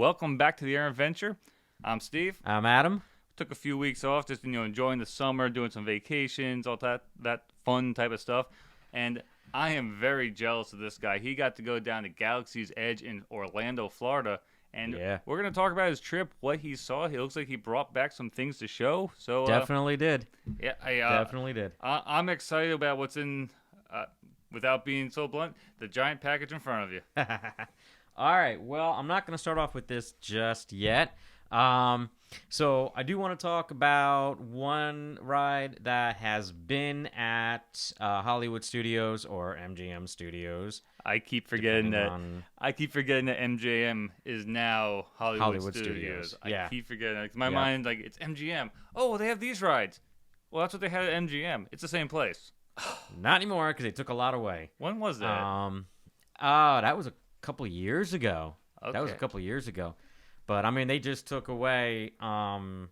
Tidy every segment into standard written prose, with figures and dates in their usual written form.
welcome back to the Errant Venture. I'm Steve. I'm Adam. Took a few weeks off, just enjoying the summer, doing some vacations, all that fun type of stuff. And I am very jealous of this guy. He got to go down to Galaxy's Edge in Orlando, Florida. And we're going to talk about his trip, what he saw. He looks like he brought back some things to show. So Definitely did. Yeah, Definitely did. I'm excited about what's in, without being so blunt, the giant package in front of you. All right. Well, I'm not going to start off with this just yet. So I do want to talk about one ride that has been at Hollywood Studios or MGM Studios. I keep forgetting that MGM is now Hollywood Studios. Yeah. I keep forgetting that. My mind, it's MGM. Oh, they have these rides. Well, that's what they had at MGM. It's the same place. Not anymore because they took a lot away. When was that? That was a couple years ago. Okay. That was a couple years ago. But, I mean, they just took away, to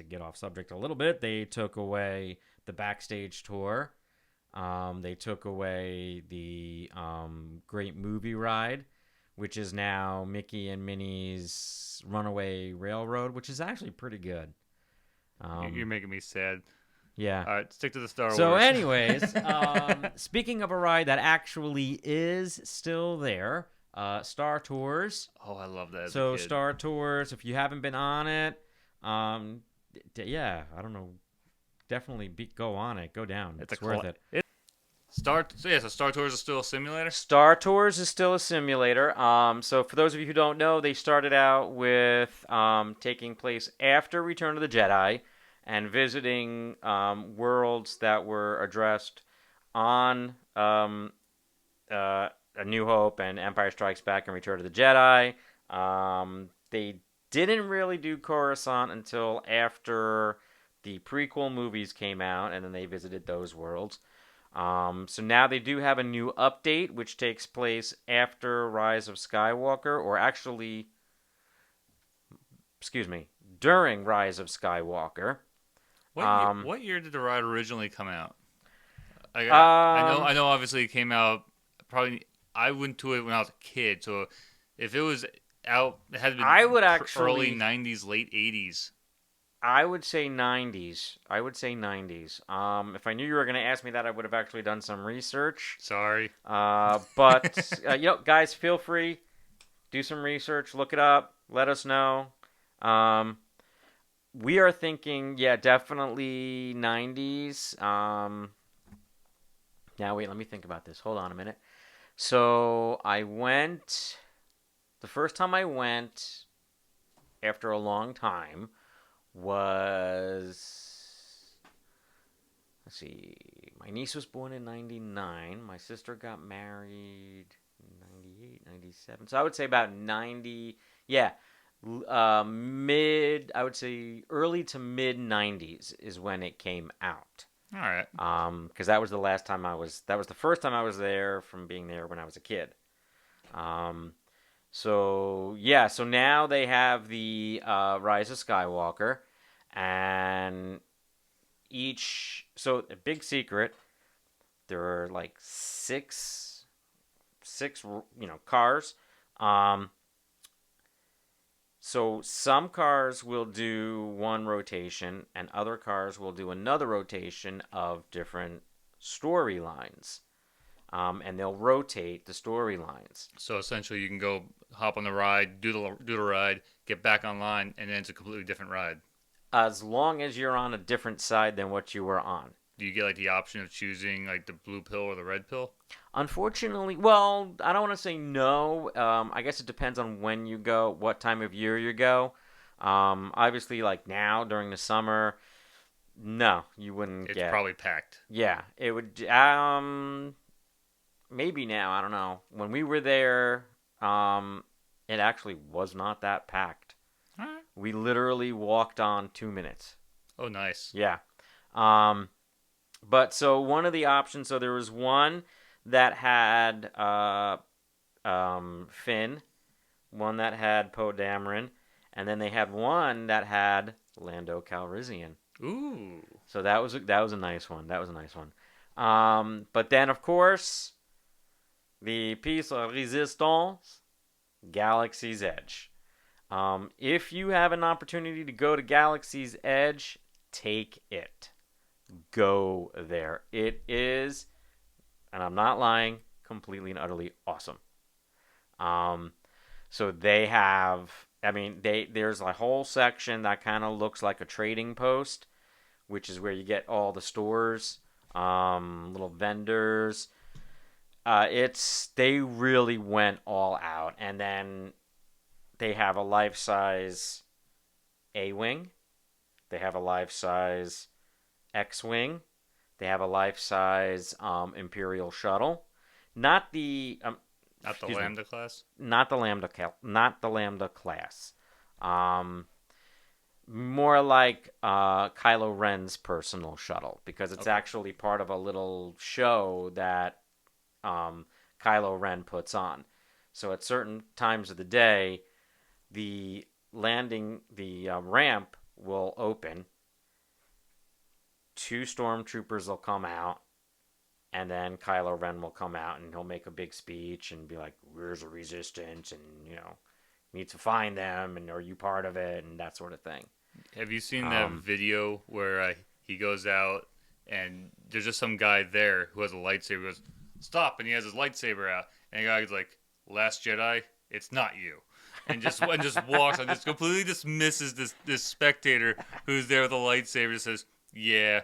get off subject a little bit, they took away the backstage tour. They took away the Great Movie Ride, which is now Mickey and Minnie's Runaway Railroad, which is actually pretty good. You're making me sad. Yeah. All right, stick to the Star Wars. So anyways, speaking of a ride that actually is still there, Star Tours. Oh, I love that. So Star Tours, if you haven't been on it, I don't know, definitely go on it. Go down. It's worth it. Star Tours is still a simulator? Star Tours is still a simulator. So for those of you who don't know, they started out with taking place after Return of the Jedi and visiting worlds that were addressed on A New Hope and Empire Strikes Back and Return of the Jedi. They didn't really do Coruscant until after the prequel movies came out, and then they visited those worlds. So now they do have a new update, which takes place after Rise of Skywalker, or actually, during Rise of Skywalker. What year did the ride originally come out? I know. Obviously, it came out. Probably, I went to it when I was a kid. So, if it was out, it had to be early '90s, late '80s. I would say 90s. If I knew you were going to ask me that, I would have actually done some research. Sorry. But guys, feel free, do some research, look it up, let us know. We are thinking, definitely 90s. Now, wait, let me think about this. Hold on a minute. So, the first time I went, after a long time, was, let's see, my niece was born in 99. My sister got married in 98, 97. So, I would say about 90, I would say early to mid 90s is when it came out. All right. Because that was the first time I was there from being there when I was a kid. So now they have the Rise of Skywalker, and so a big secret, there are like six cars. So some cars will do one rotation, and other cars will do another rotation of different storylines. And they'll rotate the storylines. So essentially, you can go hop on the ride, do the ride, get back online, and then it's a completely different ride. As long as you're on a different side than what you were on. Do you get the option of choosing the blue pill or the red pill? Unfortunately, well, I don't want to say no. I guess it depends on when you go, what time of year you go. Obviously, now during the summer, no, you wouldn't get. It's probably packed. Yeah, it would. Maybe now, I don't know. When we were there, it actually was not that packed. All right. We literally walked on 2 minutes. Oh, nice. Yeah. But so one of the options, so there was one that had Finn, one that had Poe Dameron, and then they had one that had Lando Calrissian. Ooh. So that was a nice one. But then, of course, the piece of resistance, Galaxy's Edge. If you have an opportunity to go to Galaxy's Edge, take it. Go there. It is, and I'm not lying, completely and utterly awesome. So they have, there's a whole section that kind of looks like a trading post, which is where you get all the stores, little vendors. They really went all out, and then they have a life-size A-wing, they have a life-size X-wing, they have a life-size Imperial shuttle, not the Not the Lambda class. not the Lambda class. More like Kylo Ren's personal shuttle, because it's actually part of a little show that Kylo Ren puts on. So at certain times of the day, the ramp will open. 2 stormtroopers will come out, and then Kylo Ren will come out, and he'll make a big speech and be like, "Where's the resistance?" And need to find them, and are you part of it, and that sort of thing. Have you seen that video where he goes out and there's just some guy there who has a lightsaber? He goes, "Stop!" and he has his lightsaber out, and the guy's like, "Last Jedi, it's not you," and just walks and just completely dismisses this spectator who's there with a lightsaber. And says, "Yeah,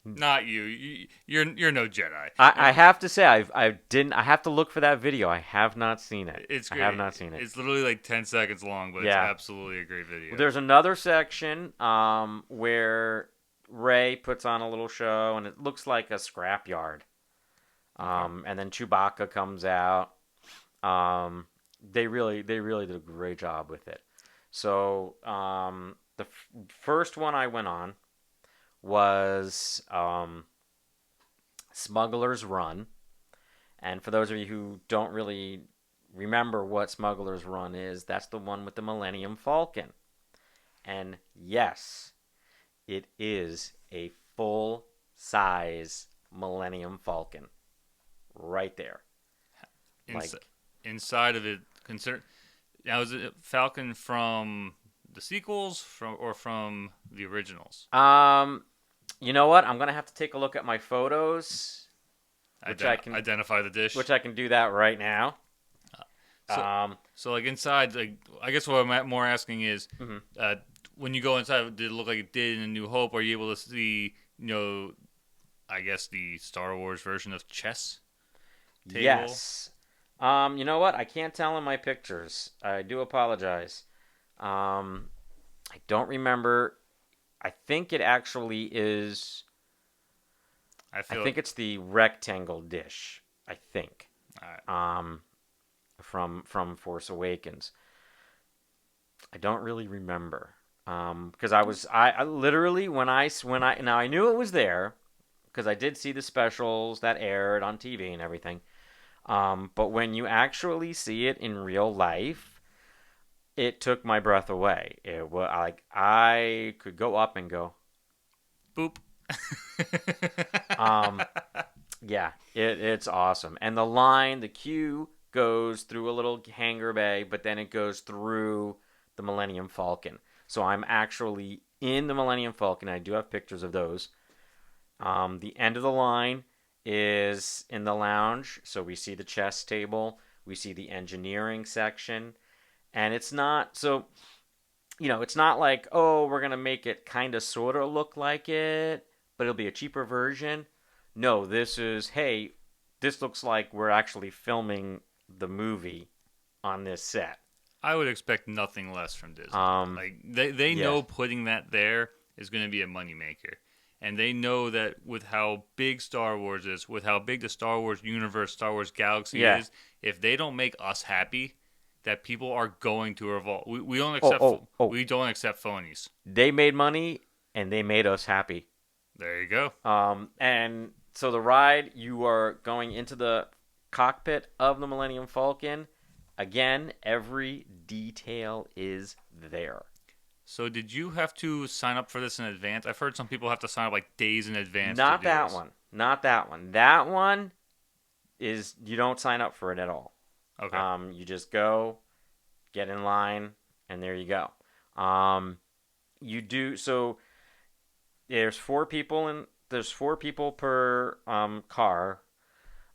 not you. You're no Jedi." I have to say, I have to look for that video. I have not seen it. It's great. I have not seen it. It's literally like 10 seconds long, but Yeah. it's absolutely a great video. Well, there's another section where Rey puts on a little show, and it looks like a scrapyard. And then Chewbacca comes out. They really did a great job with it. So the first one I went on was Smuggler's Run. And for those of you who don't really remember what Smuggler's Run is, that's the one with the Millennium Falcon. And yes, it is a full-size Millennium Falcon. Right there. Inside of it, now is it Falcon from the sequels or from the originals? You know what? I'm gonna have to take a look at my photos, Identify the dish. which I can do that right now. So like inside, like I guess what I'm more asking is, Mm-hmm. when you go inside, did it look like it did in A New Hope? Are you able to see, I guess the Star Wars version of chess table? Yes. You know what? I can't tell in my pictures. I do apologize. I don't remember. I think it actually is. I think it's the rectangle dish. I think. All right. From Force Awakens. I don't really remember. Because I literally when I now I knew it was there because I did see the specials that aired on TV and everything. But when you actually see it in real life, it took my breath away. It was like I could go up and go, boop. Yeah, it's awesome. And the queue goes through a little hangar bay, but then it goes through the Millennium Falcon. So I'm actually in the Millennium Falcon. I do have pictures of those. The end of the line is in the lounge, so we see the chess table, we see the engineering section, and it's not it's not like, oh, we're gonna make it kind of sort of look like it, but it'll be a cheaper version. No, this looks like we're actually filming the movie on this set. I would expect nothing less from Disney. They know putting that there is going to be a moneymaker. And they know that with how big Star Wars is, with how big the Star Wars universe, Star Wars galaxy is, if they don't make us happy, that people are going to revolt. We don't accept we don't accept phonies. They made money and they made us happy. There you go. And so the ride, you are going into the cockpit of the Millennium Falcon. Again, every detail is there. So did you have to sign up for this in advance? I've heard some people have to sign up like days in advance. Not that one. Not that one. That one is you don't sign up for it at all. Okay. You just go, get in line, And there you go. You do so. There's four people per car,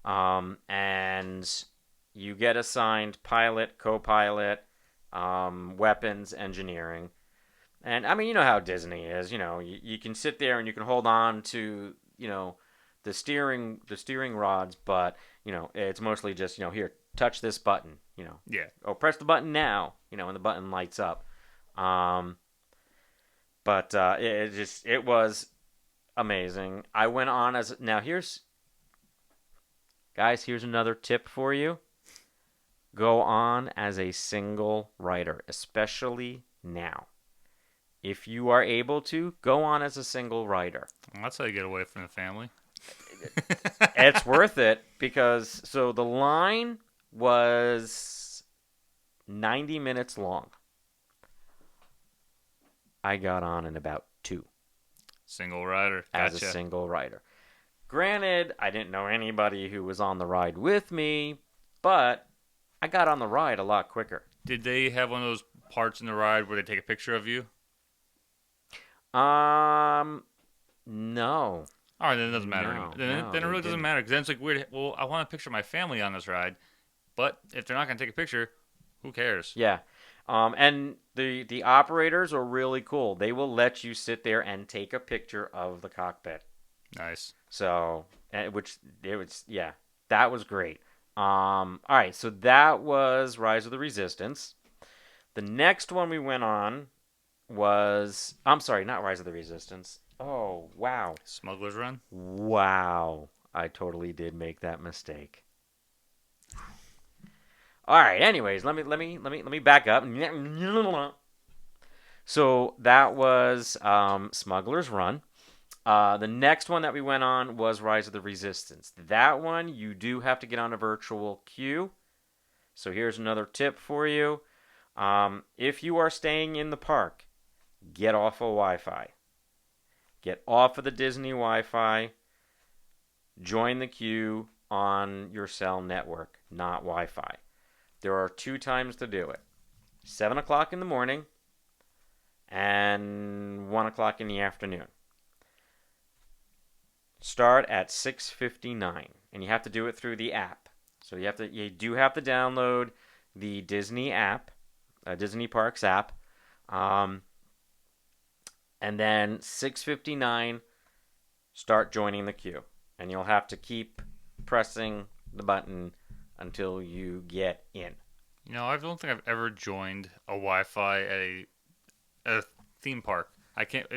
and you get assigned pilot, co-pilot, weapons, engineering. And I mean, you know how Disney is. You can sit there and you can hold on to the steering rods, but it's mostly just here, touch this button. Yeah. Oh, press the button now. And the button lights up. But it was amazing. I went on as now. Here's another tip for you. Go on as a single rider, especially now. If you are able to, go on as a single rider. Well, that's how you get away from the family. It's worth it because the line was 90 minutes long. I got on in about 2. Single rider. As Gotcha. a single rider. Granted, I didn't know anybody who was on the ride with me, but I got on the ride a lot quicker. Did they have one of those parts in the ride where they take a picture of you? No. All right, then it doesn't matter. No, then it really doesn't didn't. matter because then it's like weird. Well, I want to picture my family on this ride, but if they're not going to take a picture, who cares? Yeah. And the operators are really cool. They will let you sit there and take a picture of the cockpit. Nice. So, that was great. All right, so that was Rise of the Resistance. The next one we went on was, I'm sorry, not Rise of the Resistance. Oh, wow. Smuggler's Run? Wow. I totally did make that mistake. All right, anyways, let me back up. So that was Smuggler's Run. The next one that we went on was Rise of the Resistance. That one, you do have to get on a virtual queue. So here's another tip for you. If you are staying in the park, get off of Wi-Fi. Get off of the Disney Wi-Fi. Join the queue on your cell network, not Wi-Fi. There are 2 times to do it. 7 o'clock in the morning and 1 o'clock in the afternoon. Start at 6:59, and you have to do it through the app. So you do have to download the Disney app, Disney Parks app, and then 6:59, start joining the queue, and you'll have to keep pressing the button until you get in. I don't think I've ever joined a Wi-Fi at a theme park. I can't.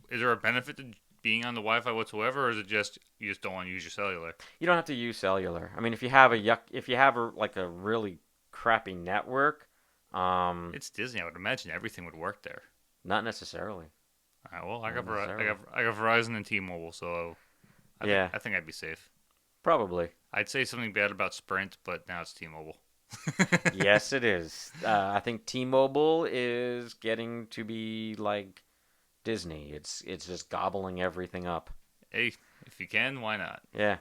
Is there a benefit to being on the Wi-Fi whatsoever, or is it just you just don't want to use your cellular? You don't have to use cellular. I mean, if you have a really crappy network, It's Disney. I would imagine everything would work there. not necessarily. All right, well, I got Not necessarily. I got Verizon and T-Mobile, so Yeah. I think I'd be safe. Probably. I'd say something bad about Sprint, but now it's T-Mobile. Yes, it is. I think T-Mobile is getting to be like Disney. It's just gobbling everything up. Hey, if you can, why not? Yeah.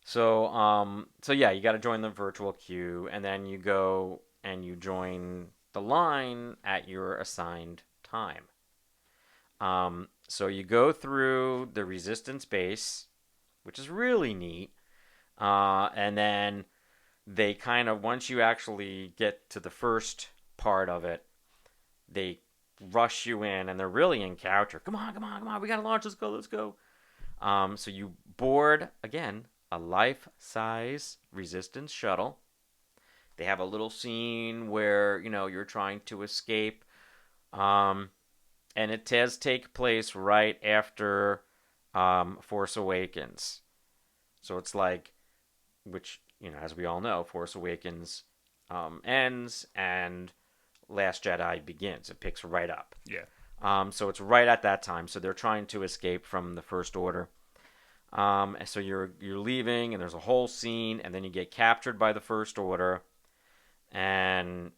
So yeah, you got to join the virtual queue, and then you go and you join the line at your assigned time. So you go through the Resistance base, which is really neat, and then they kind of, once you actually get to the first part of it, they rush you in, and they're really in character. Come on, we gotta launch, let's go. So you board, again, a life-size Resistance shuttle. They have a little scene where, you're trying to escape, and it does take place right after Force Awakens. So it's like, which, as we all know, Force Awakens ends and Last Jedi begins. It picks right up. Yeah. So it's right at that time. So they're trying to escape from the First Order. So you're leaving, and there's a whole scene, and then you get captured by the First Order, and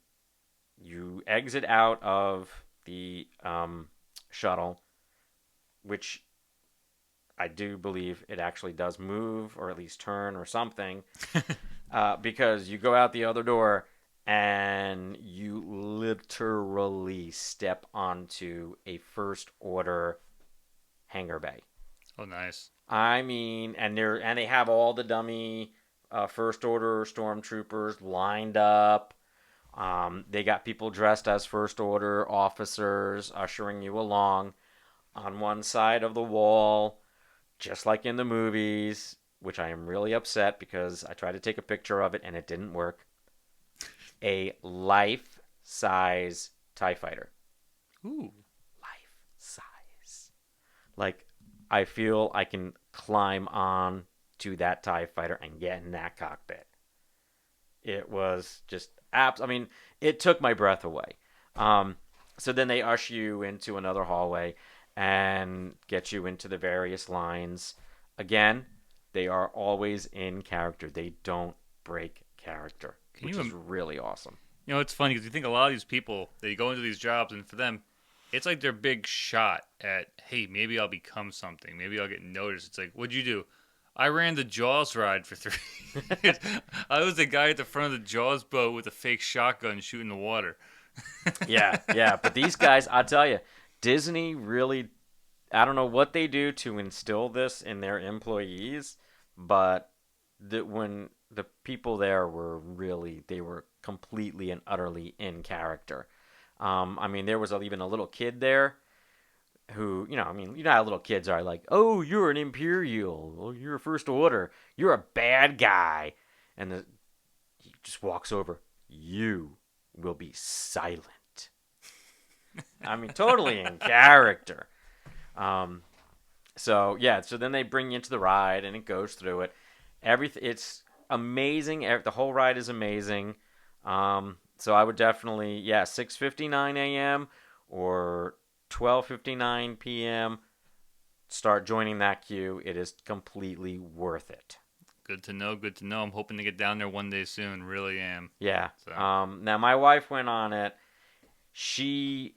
you exit out of the shuttle, which I do believe it actually does move, or at least turn, or something, because you go out the other door, and you literally step onto a First Order hangar bay. Oh, nice. I mean, and they have all the dummy First Order stormtroopers lined up. They got people dressed as First Order officers ushering you along on one side of the wall, just like in the movies, which I am really upset because I tried to take a picture of it and it didn't work. A life-size TIE fighter. Ooh. Life-size. Like, I feel I can climb on to that TIE fighter and get in that cockpit. It was just I mean, it took my breath away. So then they usher you into another hallway and get you into the various lines. Again, they are always in character. They don't break character, which is really awesome. You know, it's funny because you think a lot of these people, they go into these jobs, and for them, it's like their big shot at, hey, maybe I'll become something. Maybe I'll get noticed. It's like, what'd you do? I ran the Jaws ride for 3 years. I was the guy at the front of the Jaws boat with a fake shotgun shooting the water. Yeah. But these guys, I'll tell you, Disney really, I don't know what they do to instill this in their employees, but when the people there they were completely and utterly in character. I mean, there was even a little kid there who, you know how little kids are like, oh, you're an Imperial, oh, you're a First Order, you're a bad guy. And he just walks over, you will be silent. I mean, totally in character. So then they bring you into the ride and it goes through it. It's amazing. The whole ride is amazing. So I would definitely, 6:59 a.m. or 12:59 p.m. start joining that queue. It is completely worth it. Good to know. Good to know. I'm hoping to get down there one day soon. Really am. Yeah. So. Now my wife went on it. She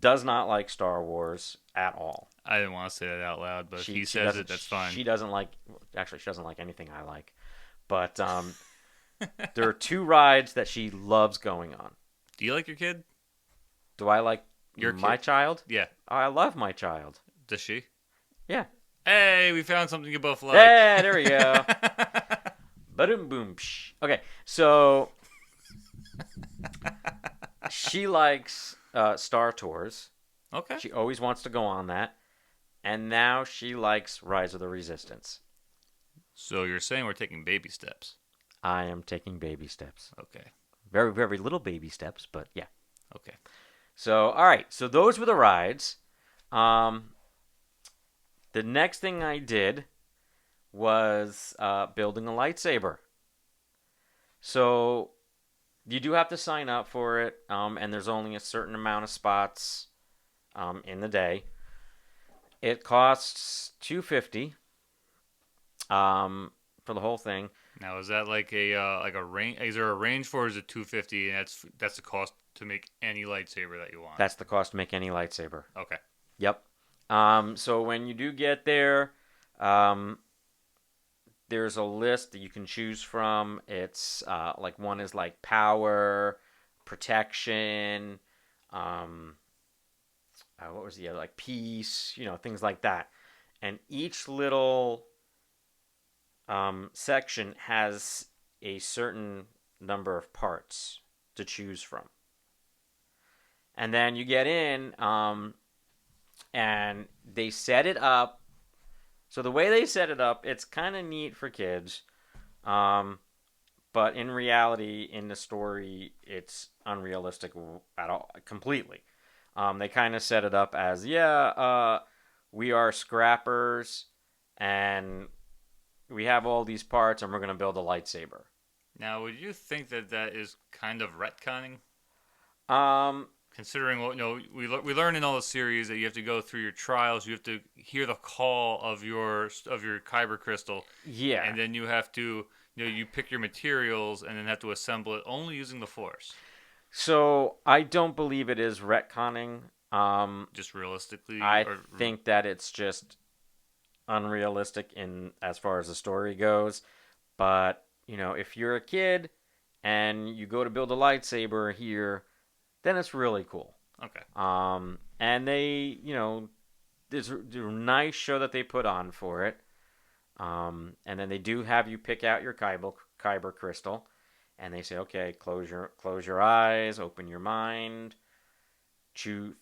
does not like Star Wars at all. I didn't want to say that out loud, but if he says it, that's fine. She doesn't like anything I like. But there are 2 rides that she loves going on. Do you like your kid? Do I like my child? Yeah. I love my child. Does she? Yeah. Hey, we found something you both like. Yeah, there we go. Ba-dum boom. Psh. Okay, so she likes Star Tours. Okay. She always wants to go on that. And now she likes Rise of the Resistance. So you're saying we're taking baby steps? I am taking baby steps. Okay. Very, very little baby steps, but yeah. Okay. So, all right. So those were the rides. The next thing I did was building a lightsaber. So you do have to sign up for it, and there's only a certain amount of spots in the day. It costs $250 for the whole thing. Now, is that like a range? Is there a range for it? Or is it $250, and that's the cost to make any lightsaber that you want? That's the cost to make any lightsaber. Okay. Yep. So when you do get there, there's a list that you can choose from. It's like one is like power, protection, what was the other? Like peace, things like that. And each little section has a certain number of parts to choose from. And then you get in, and they set it up. So the way they set it up, it's kind of neat for kids. But in reality, in the story, it's unrealistic at all, completely. They kind of set it up as, we are scrappers, and we have all these parts, and we're going to build a lightsaber. Now, would you think that is kind of retconning? Considering what we learn in all the series that you have to go through your trials, you have to hear the call of your kyber crystal. Yeah. And then you have to you pick your materials and then have to assemble it only using the Force. So I don't believe it is retconning. Just realistically, I think that it's just unrealistic in as far as the story goes. But if you're a kid and you go to build a lightsaber here, then it's really cool. Okay. And they, there's a nice show that they put on for it. And then they do have you pick out your kyber crystal, and they say, okay, close your eyes, open your mind,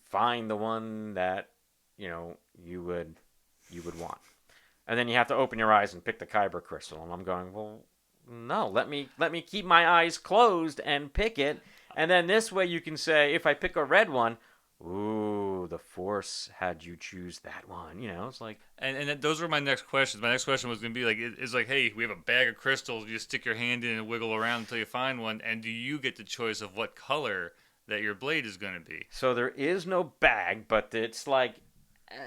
find the one that you would want, and then you have to open your eyes and pick the kyber crystal. And I'm going, well, no, let me keep my eyes closed and pick it, and then this way you can say, if I pick a red one, ooh, the Force had you choose that one. It's like... And those were my next questions. My next question was going to be like, it's like, hey, we have a bag of crystals. You just stick your hand in and wiggle around until you find one. And do you get the choice of what color that your blade is going to be? So there is no bag, but it's like,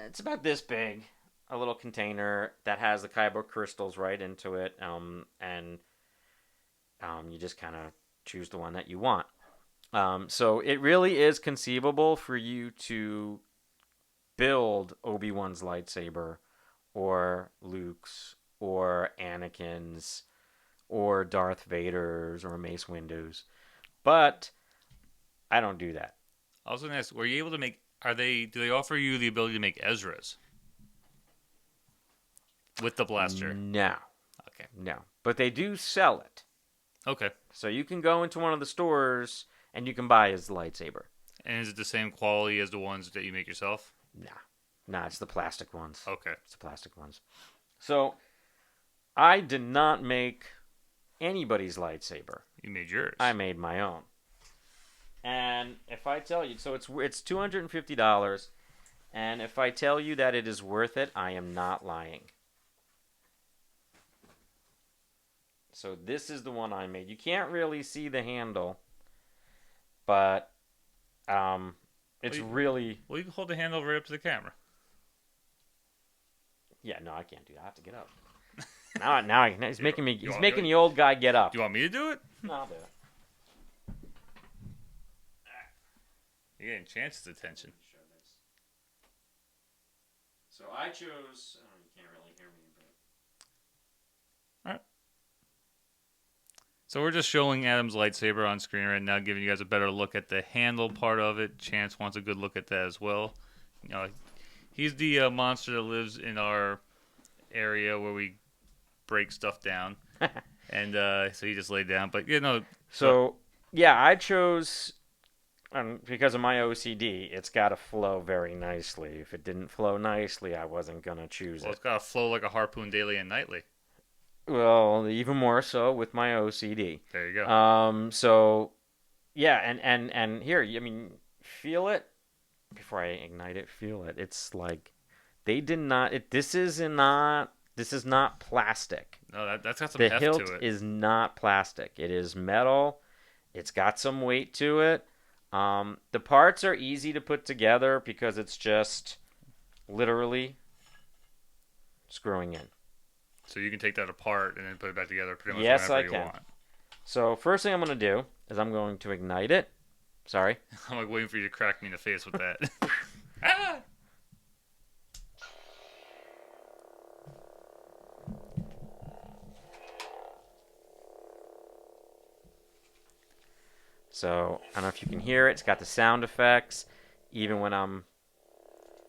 it's about this big, a little container that has the kyber crystals right into it. And you just kind of choose the one that you want. So it really is conceivable for you to build Obi-Wan's lightsaber, or Luke's, or Anakin's, or Darth Vader's, or Mace Windu's. But I don't do that. I was going to ask, were you able to make... do they offer you the ability to make Ezra's with the blaster? No. Okay. No. But they do sell it. Okay. So you can go into one of the stores and you can buy his lightsaber. And is it the same quality as the ones that you make yourself? Nah, it's the plastic ones. Okay. It's the plastic ones. So I did not make anybody's lightsaber. You made yours. I made my own. And if I tell you, so it's $250, and if I tell you that it is worth it, I am not lying. So this is the one I made. You can't really see the handle, but it's really... Well, you can hold the handle right up to the camera. Yeah, no, I can't do that. I have to get up. now he's making me. He's making the old guy get up. Do you want me to do it? No, I'll do it. You're getting Chance's attention. So I chose... Oh, you can't really hear me, but... Alright. So we're just showing Adam's lightsaber on screen right now, giving you guys a better look at the handle part of it. Chance wants a good look at that as well. He's the monster that lives in our area where we break stuff down. And so he just laid down. But, So, yeah, I chose... because of my OCD, it's got to flow very nicely. If it didn't flow nicely, I wasn't going to choose Well, it. it's got to flow like a harpoon daily and nightly. Well, even more so with my OCD. There you go. So, yeah, and here, feel it. Before I ignite it, feel it. It's like, they did not, this is not plastic. No, that's got some the heft hilt to it. is not plastic. It is metal. It's got some weight to it. The parts are easy to put together because it's just literally screwing in. So you can take that apart and then put it back together pretty much Yes, whenever I can. you want. So first thing I'm going to do is I'm going to ignite it. Sorry. I'm like waiting for you to crack me in the face with that. Ah! So I don't know if you can hear it. It's got the sound effects. Even when I'm...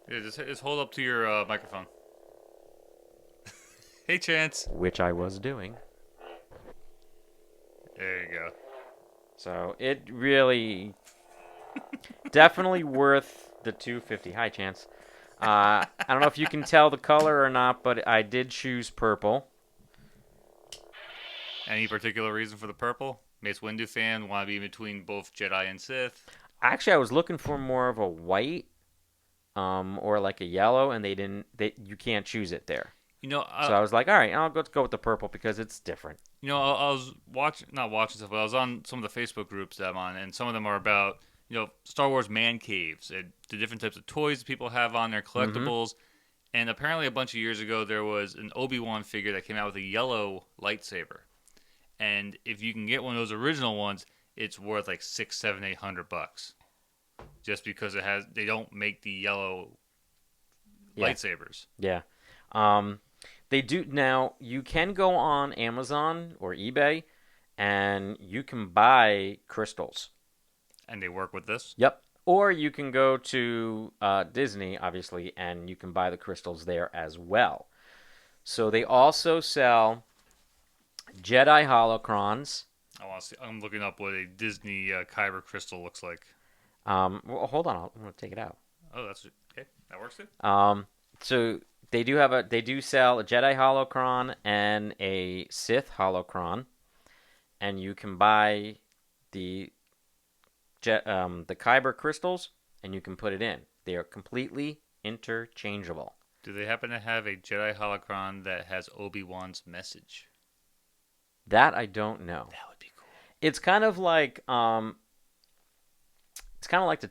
Yeah, just hold up to your microphone. Hey, Chance. Which I was doing. There you go. So it really... definitely worth the $250. Hi, Chance. I don't know if you can tell the color or not, but I did choose purple. Any particular reason for the purple? Mace Windu fan, want to be in between both Jedi and Sith? Actually, I was looking for more of a white, or like a yellow, and you can't choose it there. So I was like, all right, I'll go with the purple because it's different. I was not watching stuff, but I was on some of the Facebook groups that I'm on, and some of them are about, Star Wars man caves, and the different types of toys that people have on their collectibles. Mm-hmm. And apparently a bunch of years ago, there was an Obi-Wan figure that came out with a yellow lightsaber. And if you can get one of those original ones, it's worth like $600, $700, $800. Just because they don't make the yellow lightsabers. Yeah. They do now. You can go on Amazon or eBay, and you can buy crystals. And they work with this? Yep. Or you can go to Disney, obviously, and you can buy the crystals there as well. So they also sell Jedi holocrons. I want to see. I'm looking up what a Disney Kyber crystal looks like. Well, hold on, I'm gonna take it out. Oh, that's okay. That works too. So they do sell a Jedi holocron and a Sith holocron, and you can buy the Kyber crystals and you can put it in. They are completely interchangeable. Do they happen to have a Jedi holocron that has Obi-Wan's message? That I don't know. That would be cool. It's kind of like the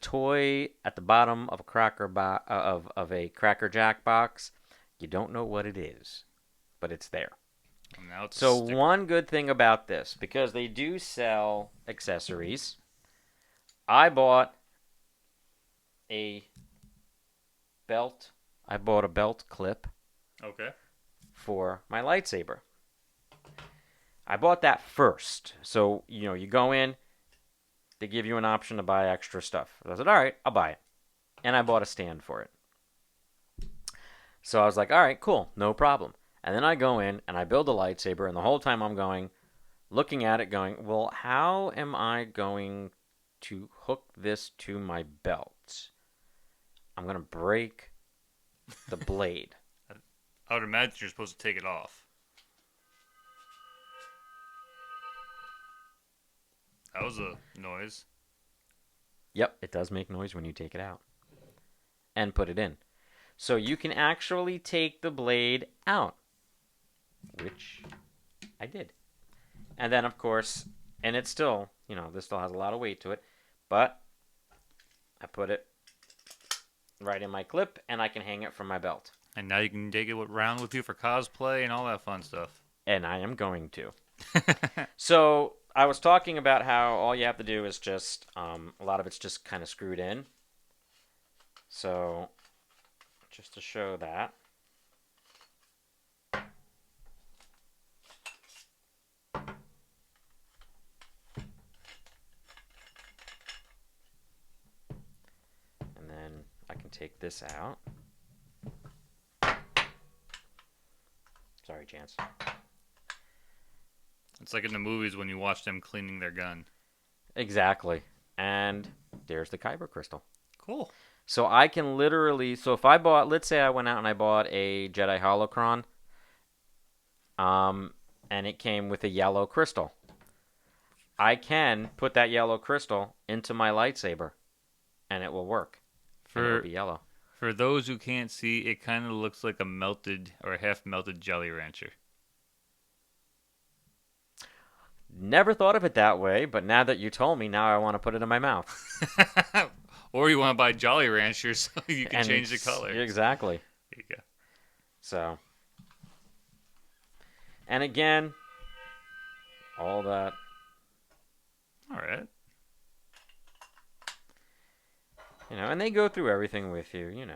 toy at the bottom of a Cracker Jack box. You don't know what it is, but it's there. And now it's So one good thing about this, because they do sell accessories, I bought a belt. I bought a belt clip Okay. for my lightsaber. I bought that first. So, you go in, they give you an option to buy extra stuff. I said, all right, I'll buy it. And I bought a stand for it. So I was like, all right, cool, no problem. And then I go in and I build a lightsaber, and the whole time I'm looking at it going, well, how am I going to hook this to my belt? I'm going to break the blade. I would imagine you're supposed to take it off. That was a noise. Yep, it does make noise when you take it out and put it in. So you can actually take the blade out, which I did. And then, of course, and it's still, this still has a lot of weight to it, but I put it right in my clip and I can hang it from my belt. And now you can take it around with you for cosplay and all that fun stuff. And I am going to. So I was talking about how all you have to do is just, a lot of it's just kind of screwed in. So just to show that. And then I can take this out. Sorry, Chance. It's like in the movies when you watch them cleaning their gun. Exactly. And there's the Kyber crystal. Cool. So I can literally, if I bought, let's say I went out and I bought a Jedi holocron, and it came with a yellow crystal. I can put that yellow crystal into my lightsaber, and it will work. And it'll be yellow. For those who can't see, it kind of looks like a melted or half melted Jolly Rancher. Never thought of it that way, but now that you told me, now I want to put it in my mouth. Or you want to buy Jolly Ranchers so you can change the color. Exactly. There you go. So, and again, all that. All right. And they go through everything with you,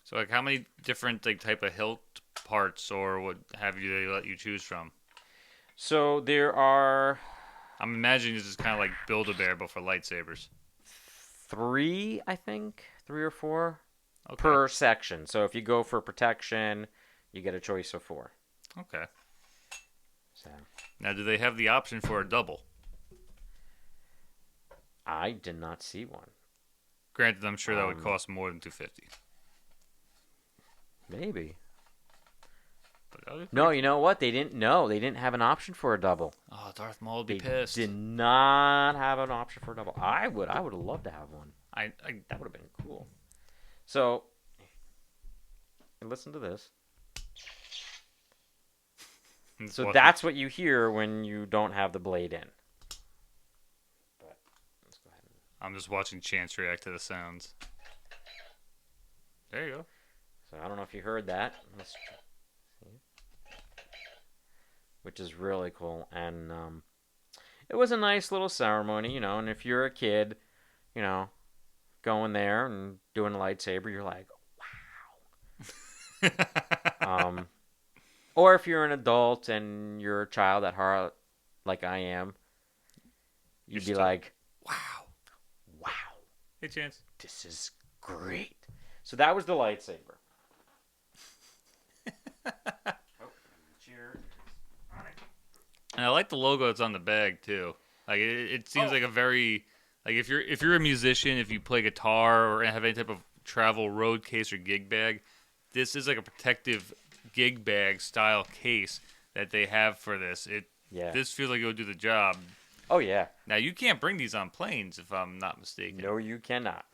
So, how many different type of hilt parts or what have you they let you choose from? So there are. I'm imagining this is kind of like Build-A-Bear, but for lightsabers. 3, I think, 3 or 4 Okay. per section. So if you go for protection, you get a choice of 4. Okay. So Now, do they have the option for a double? I did not see one. Granted, I'm sure that would cost more than $250. Maybe. But No, you know what? They didn't know. They didn't have an option for a double. Oh, Darth Maul would be They pissed. did not have an option for a double. I would have loved to have one. That would have been cool. So, listen to this. So that's what you hear when you don't have the blade in. But let's go ahead. I'm just watching Chance react to the sounds. There you go. So I don't know if you heard that. Let's see. Which is really cool. And it was a nice little ceremony, and if you're a kid, going there and doing a lightsaber, you're like, wow. Or if you're an adult and you're a child at heart, like I am, you'd be like, Hey, Chance. This is great. So that was the lightsaber. And I like the logo that's on the bag too. Like it seems like a very like if you're a musician, if you play guitar or have any type of travel road case or gig bag, this is like a protective gig bag style case that they have for this. This feels like it would do the job. Oh yeah. Now you can't bring these on planes if I'm not mistaken. No, you cannot.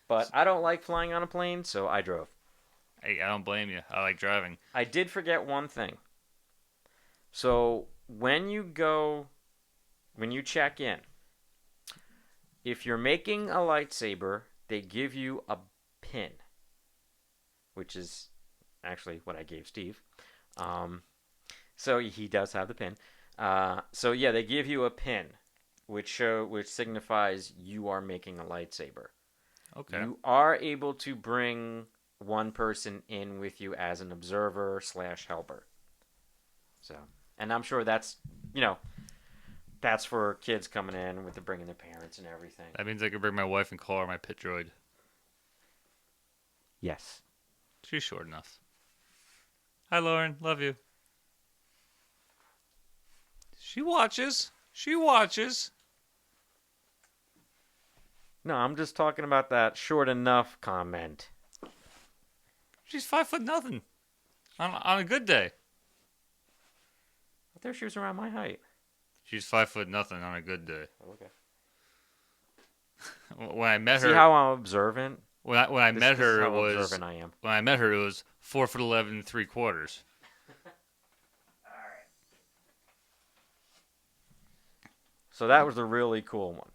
But I don't like flying on a plane, so I drove. Hey, I don't blame you. I like driving. I did forget one thing. So when you check in, if you're making a lightsaber, they give you a pin, which is actually what I gave Steve. So he does have the pin. So yeah, they give you a pin, which signifies you are making a lightsaber. Okay. You are able to bring one person in with you as an observer / helper. So, and I'm sure that's for kids coming in with bringing their parents and everything. That means I could bring my wife and call her my pit droid. Yes. She's short enough. Hi, Lauren. Love you. She watches. No, I'm just talking about that short enough comment. She's 5'0" on a good day. I thought she was around my height. She's 5'0" on a good day. Okay. When I met her, see how I'm observant. When I met her, it was observant I am. When I met her, it was 4'11" 3/4. All right. So that was the really cool one.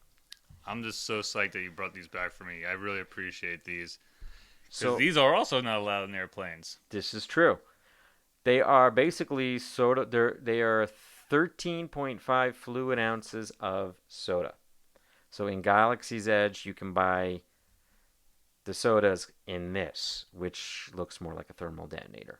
I'm just so psyched that you brought these back for me. I really appreciate these. So these are also not allowed in airplanes. This is true. They are basically soda. They are 13.5 fluid ounces of soda. So in Galaxy's Edge, you can buy the sodas in this, which looks more like a thermal detonator.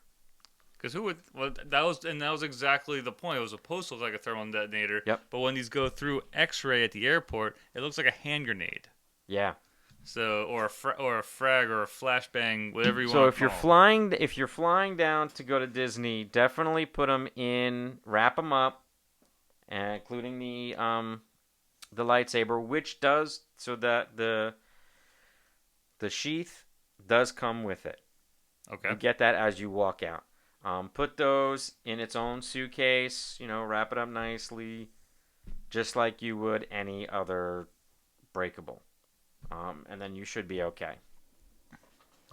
Because who would? Well, that was exactly the point. It was supposed to look like a thermal detonator. Yep. But when these go through X-ray at the airport, it looks like a hand grenade. Yeah. So or a frag or a flashbang, whatever you want. So if you're flying down to go to Disney, definitely put them in, wrap them up, including the lightsaber, which does so that the sheath does come with it. Okay. You get that as you walk out. Put those in its own suitcase, wrap it up nicely, just like you would any other breakable. And then you should be okay.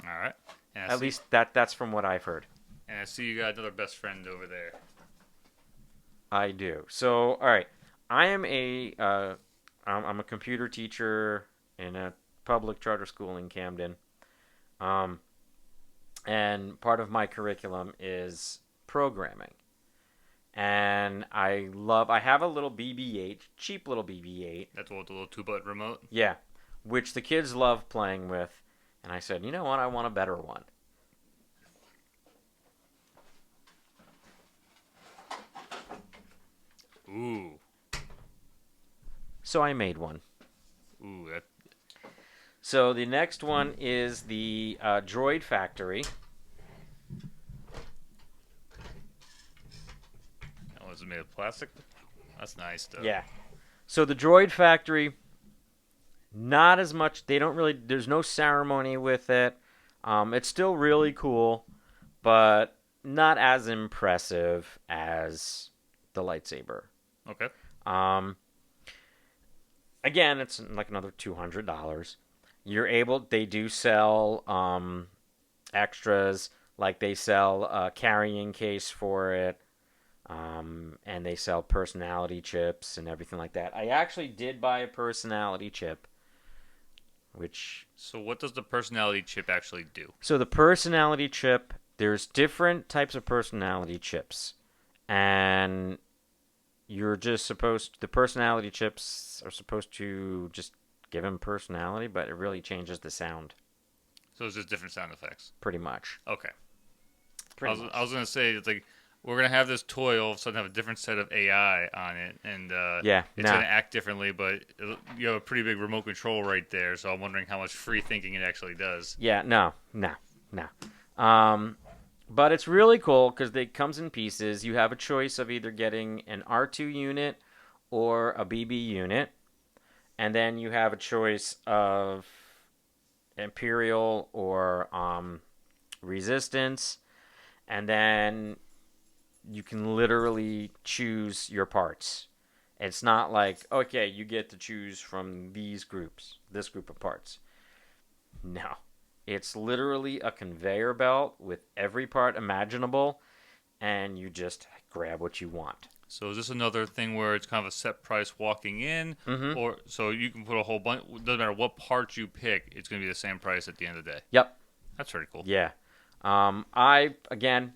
All right. At least that's from what I've heard. And I see you got another best friend over there. I do. So, all right. I'm a computer teacher in a public charter school in Camden. And part of my curriculum is programming. And I have a little BB-8, cheap little BB-8. That's what the little 2-button remote? Yeah, which the kids love playing with. And I said, you know what, I want a better one. Ooh. So I made one. Ooh, So the next one is the Droid Factory. Oh, is it made of plastic? That's nice, though. Yeah. So the Droid Factory, not as much. They don't really. There's no ceremony with it. It's still really cool, but not as impressive as the lightsaber. Okay. Again, it's like another $200. They do sell extras, like they sell a carrying case for it, and they sell personality chips and everything like that. I actually did buy a personality chip, which... So what does the personality chip actually do? So the personality chip, there's different types of personality chips, and you're just the personality chips are supposed to just give him personality, but it really changes the sound. So it's just different sound effects? Pretty much. Okay. Pretty much. I was going to say, it's like, we're gonna have this toy all of a sudden have a different set of AI on it, and Yeah, it's gonna act differently. But you have a pretty big remote control right there, so I'm wondering how much free thinking it actually does. Yeah, no. But it's really cool because it comes in pieces. You have a choice of either getting an R2 unit or a BB unit, and then you have a choice of Imperial or Resistance, and then you can literally choose your parts. It's not like, okay, you get to choose from these groups, this group of parts. No. It's literally a conveyor belt with every part imaginable, and you just grab what you want. So is this another thing where it's kind of a set price walking in, Mm-hmm. or so you can put a whole bunch? Doesn't matter what parts you pick, it's going to be the same price at the end of the day. Yep. That's pretty cool. Yeah. Again,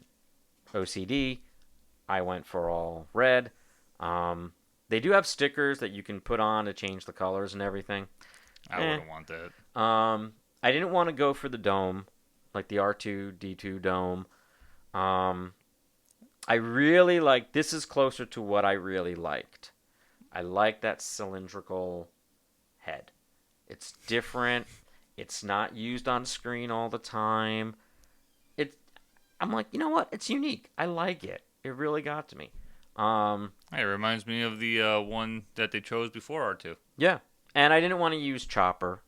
OCD, I went for all red. They do have stickers that you can put on to change the colors and everything. I wouldn't want that. I didn't want to go for the dome, like the R2-D2 dome. I really like, this is closer to what I really liked. I like that cylindrical head. It's different. It's not used on screen all the time. I'm like, you know what? It's unique. I like it. It really got to me. Hey, it reminds me of the one that they chose before R2. Yeah. And I didn't want to use Chopper.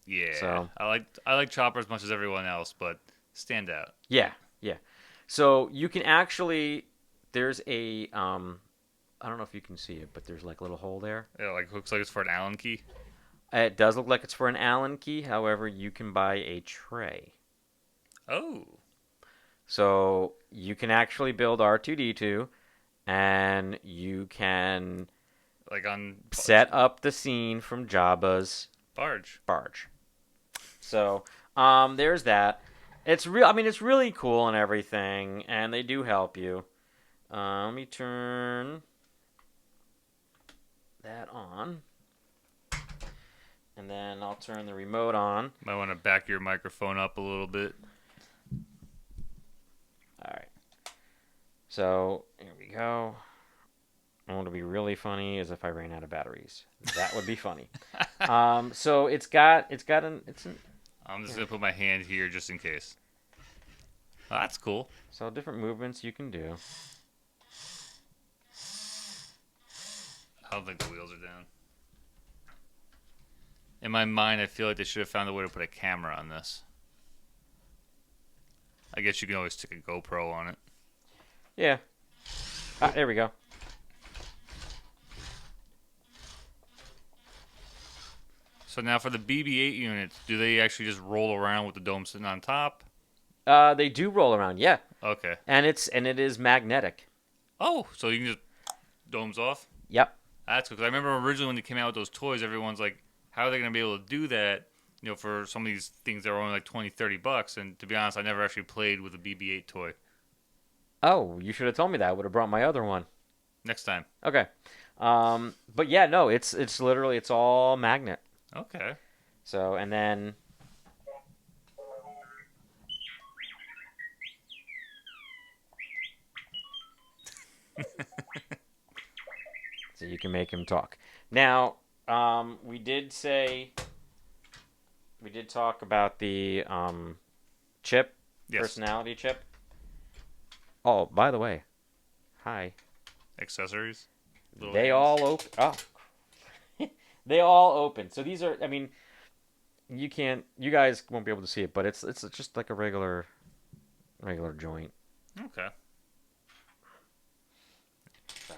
Yeah. So I like Chopper as much as everyone else, but stand out. Yeah. So you can actually, there's a, I don't know if you can see it, but there's like a little hole there. Yeah, like looks like it's for an Allen key. It does look like it's for an Allen key. However, you can buy a tray. Oh. So you can actually build R2-D2, and you can Like on set up the scene from Jabba's barge. So there's that. It's real. I mean, it's really cool and everything, and they do help you. Let me turn that on, and then I'll turn the remote on. Might want to back your microphone up a little bit. All right. So here we go. And what would be really funny is if I ran out of batteries. That would be funny. So it's an. I'm just gonna put my hand here just in case. Oh, that's cool. So different movements you can do. I don't think the wheels are down. In my mind, I feel like they should have found a way to put a camera on this. I guess you can always stick a GoPro on it. Yeah. There we go. So now for the BB-8 units, do they actually just roll around with the dome sitting on top? They do roll around, yeah. Okay. And it is magnetic. Oh, so you can just domes off? Yep. That's good. 'Cause I remember originally when they came out with those toys, everyone's like, how are they going to be able to do that? You know, for some of these things that were only like $20-$30. And to be honest, I never actually played with a BB-8 toy. Oh, you should have told me that. I would have brought my other one. Next time. Okay. But yeah, no, it's literally, it's all magnet. Okay. So, and then so you can make him talk. Now, we did talk about the chip, Yes. personality chip. Oh, by the way, hi. Accessories. Little They hands. all open. Oh, they all open. So these are. I mean, you guys won't be able to see it, but it's just like a regular joint. Okay. So.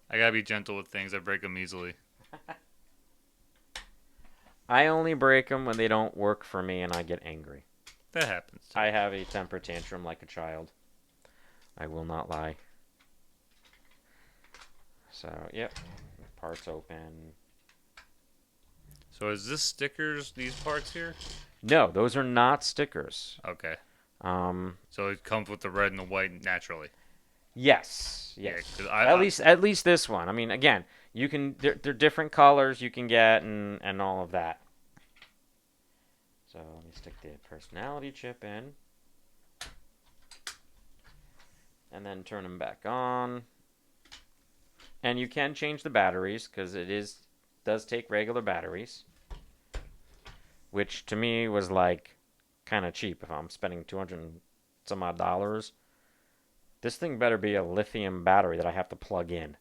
I gotta be gentle with things. I break them easily. I only break them when they don't work for me, and I get angry. That happens. I have a temper tantrum like a child. I will not lie. So, yep. Parts open. So is this stickers, these parts here? No, those are not stickers. Okay. Um, So it comes with the red and the white naturally. yes. Yeah, Yes. 'cause At least this one. I mean, again, you can they're different colors you can get and all of that. So, let me stick the personality chip in. and then turn them back on. And you can change the batteries because does take regular batteries, which to me was like kind of cheap. If I'm spending 200 and some odd dollars, this thing better be a lithium battery that I have to plug in.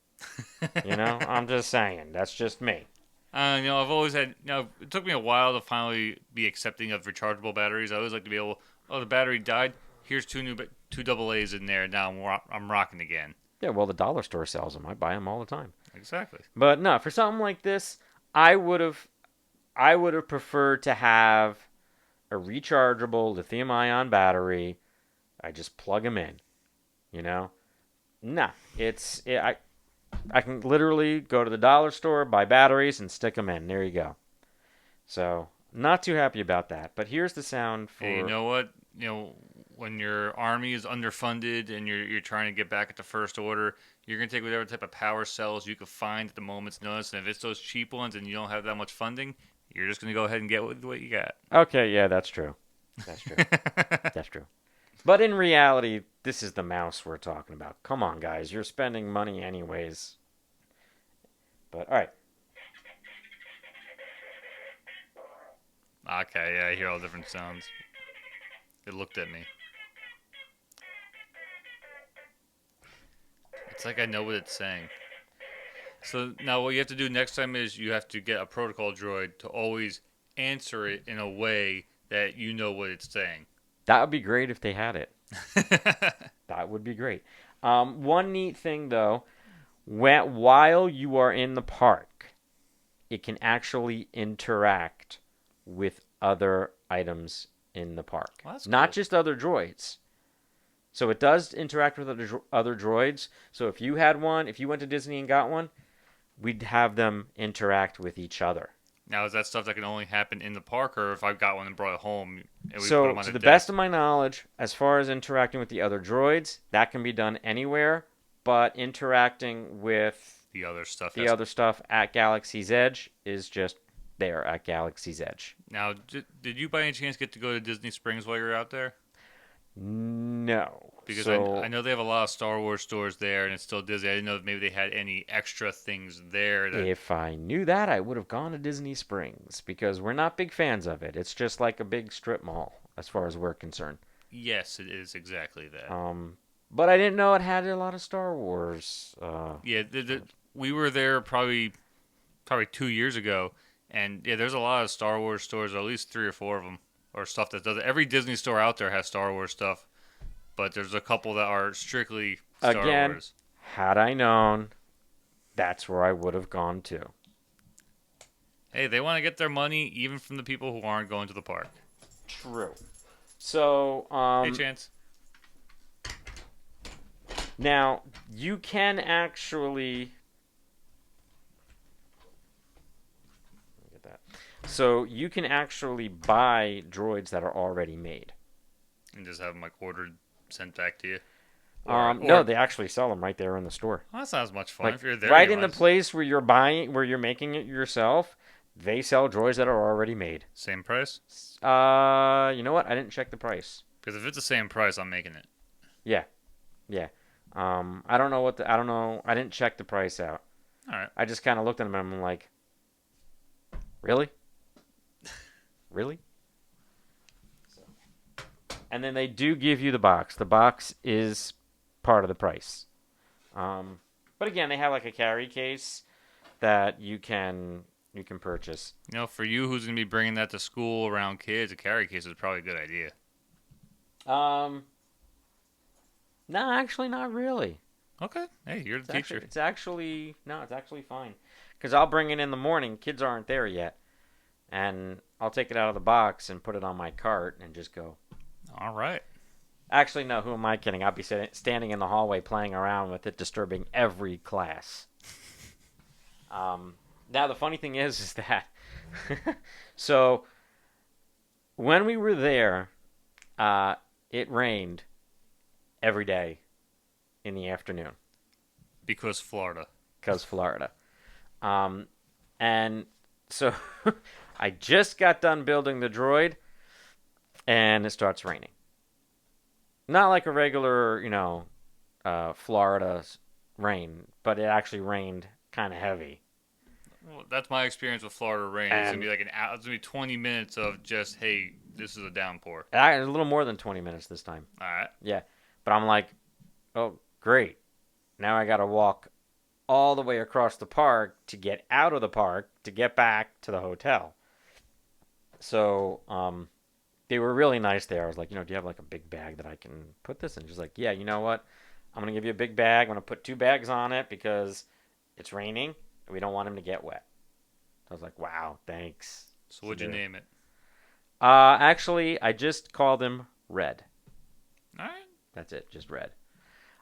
I'm just saying. That's just me. I've always had. It took me a while to finally be accepting of rechargeable batteries. I always like to be able. Oh, the battery died. Here's two double A's in there. Now I'm rocking again. Yeah, well, the dollar store sells them. I buy them all the time. Exactly. But no, for something like this, I would have preferred to have a rechargeable lithium-ion battery. I just plug them in. Nah, I can literally go to the dollar store, buy batteries, and stick them in. There you go. So, not too happy about that. But here's the sound for... Hey, you know what? When your army is underfunded and you're trying to get back at the first order, you're going to take whatever type of power cells you can find at the moment's notice. And if it's those cheap ones and you don't have that much funding, you're just going to go ahead and get what you got. Okay, yeah, that's true. That's true. That's true. But in reality, this is the mouse we're talking about. Come on, guys. You're spending money anyways. But, all right. Okay, yeah, I hear all different sounds. It looked at me. It's like I know what it's saying. So now what you have to do next time is you have to get a protocol droid to always answer it in a way that you know what it's saying. That would be great if they had it. That would be great. One neat thing, though, while you are in the park, it can actually interact with other items in the park. Well, that's not cool. just other droids. So it does interact with other droids. So if you had one, if you went to Disney and got one, we'd have them interact with each other. Now, is that stuff that can only happen in the park, or if I've got one and brought it home, and we So, put them on to a the desk? best of my knowledge, as far as interacting with the other droids, that can be done anywhere, but interacting with the other stuff. the other stuff at Galaxy's Edge is just there at Galaxy's Edge. Now, did you by any chance get to go to Disney Springs while you were out there? No. Because so, I know they have a lot of Star Wars stores there, and it's still Disney. I didn't know if maybe they had any extra things there. If I knew that, I would have gone to Disney Springs, because we're not big fans of it. It's just like a big strip mall, as far as we're concerned. Yes, it is exactly that. But I didn't know it had a lot of Star Wars. Yeah, we were there probably 2 years ago, and yeah, there's a lot of Star Wars stores, at least 3 or 4 of them, or stuff that does it. Every Disney store out there has Star Wars stuff, but there's a couple that are strictly Star Wars. Had I known, that's where I would have gone to. Hey, they want to get their money even from the people who aren't going to the park. True. So, Hey, Chance. Now, you can actually... Look at that. So, you can actually buy droids that are already made. And just have them like ordered, sent back to you. No, they actually sell them right there in the store. Well, that sounds much fun. Like, if you're there, right in the place where you're making it yourself, they sell droids that are already made. Same price? You know what? I didn't check the price. Because if it's the same price, I'm making it. Yeah. I don't know I don't know. I didn't check the price out. All right. I just kind of looked at them and I'm like, really? Really? And then they do give you the box. The box is part of the price. But again, they have like a carry case that you can purchase. For you who's going to be bringing that to school around kids, a carry case is probably a good idea. No, actually not really. Okay. Hey, you're the teacher. It's actually fine. Because I'll bring it in the morning. Kids aren't there yet. And I'll take it out of the box and put it on my cart and just go. All right. Actually, no, who am I kidding? I'll be standing in the hallway playing around with it, disturbing every class. Now, the funny thing is that... so, when we were there, it rained every day in the afternoon. Because Florida. And so, I just got done building the droid, and it starts raining. Not like a regular, Florida's rain, but it actually rained kind of heavy. Well, that's my experience with Florida rain. It's gonna And be like an hour. It's gonna be 20 minutes of just, hey, this is a downpour. a little more than 20 minutes this time. All right. Yeah. But I'm like, oh, great. Now I got to walk all the way across the park to get out of the park to get back to the hotel. So they were really nice there. I was like, do you have like a big bag that I can put this in? She's like, yeah, you know what? I'm going to give you a big bag. I'm going to put 2 bags on it because it's raining and we don't want him to get wet. I was like, wow, thanks. So what'd you name it? Actually, I just called him Red. All right. That's it, just Red.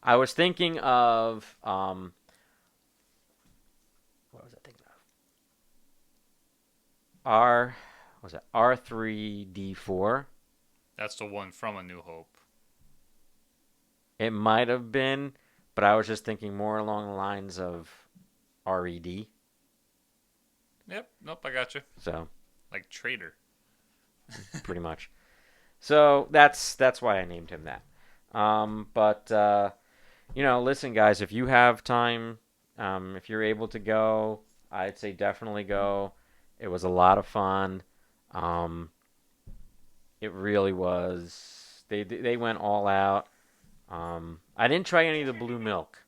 I was thinking of what was I thinking of? R3D4. That's the one from A New Hope. It might have been, but I was just thinking more along the lines of RED. Yep. Nope. I got you. So, Like Traitor. pretty much. So that's why I named him that. But listen, guys, if you have time, if you're able to go, I'd say definitely go. It was a lot of fun. It really was. They went all out. I didn't try any of the blue milk.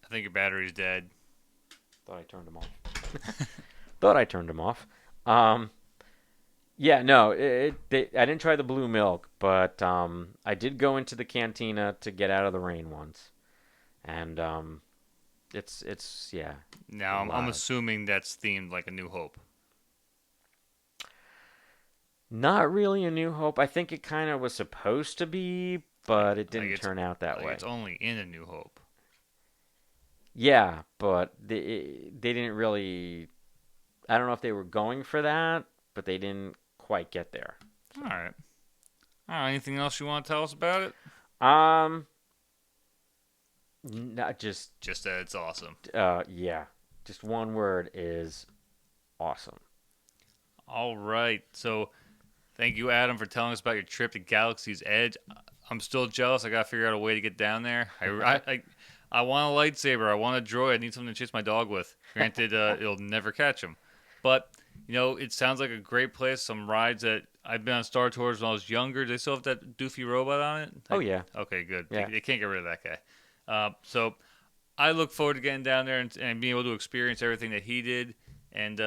I think your battery's dead. Thought I turned them off. Yeah, no, I didn't try the blue milk, but I did go into the cantina to get out of the rain once, and it's yeah. Now I'm assuming that's themed like A New Hope. Not really A New Hope. I think it kind of was supposed to be, but it didn't turn out that way. It's only in A New Hope. Yeah, but they didn't really. I don't know if they were going for that, but they didn't quite get there. All right. Anything else you want to tell us about it? Not just that it's awesome. Yeah, just one word is awesome. All right. So, thank you, Adam, for telling us about your trip to Galaxy's Edge. I'm still jealous. I gotta figure out a way to get down there. I want a lightsaber. I want a droid. I need something to chase my dog with. Granted, it'll never catch him. But, it sounds like a great place. Some rides that I've been on Star Tours when I was younger. Do they still have that doofy robot on it? Oh, yeah. Okay, good. Yeah. They can't get rid of that guy. So I look forward to getting down there and being able to experience everything that he did. And,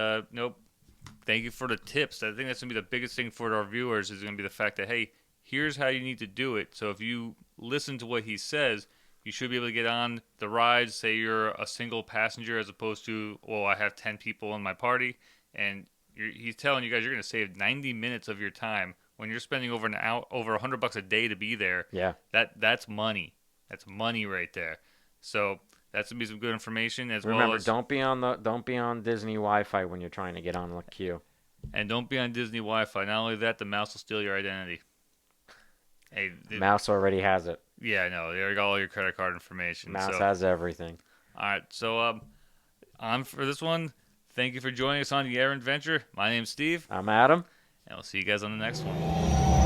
thank you for the tips. I think that's going to be the biggest thing for our viewers is going to be the fact that, hey, here's how you need to do it. So if you listen to what he says, you should be able to get on the rides. Say you're a single passenger as opposed to, well, I have 10 people in my party. And he's telling you guys you're going to save 90 minutes of your time when you're spending over $100 a day to be there. Yeah. That's money. That's money right there. So that's going to be some good information as Remember, well as... don't be on Disney Wi-Fi when you're trying to get on the queue. And don't be on Disney Wi-Fi. Not only that, the mouse will steal your identity. Hey, Mouse already has it. Yeah, I know. They already got all your credit card information. Mouse has everything. All right, so on for this one. Thank you for joining us on the Errant Venture. My name's Steve. I'm Adam. And we'll see you guys on the next one.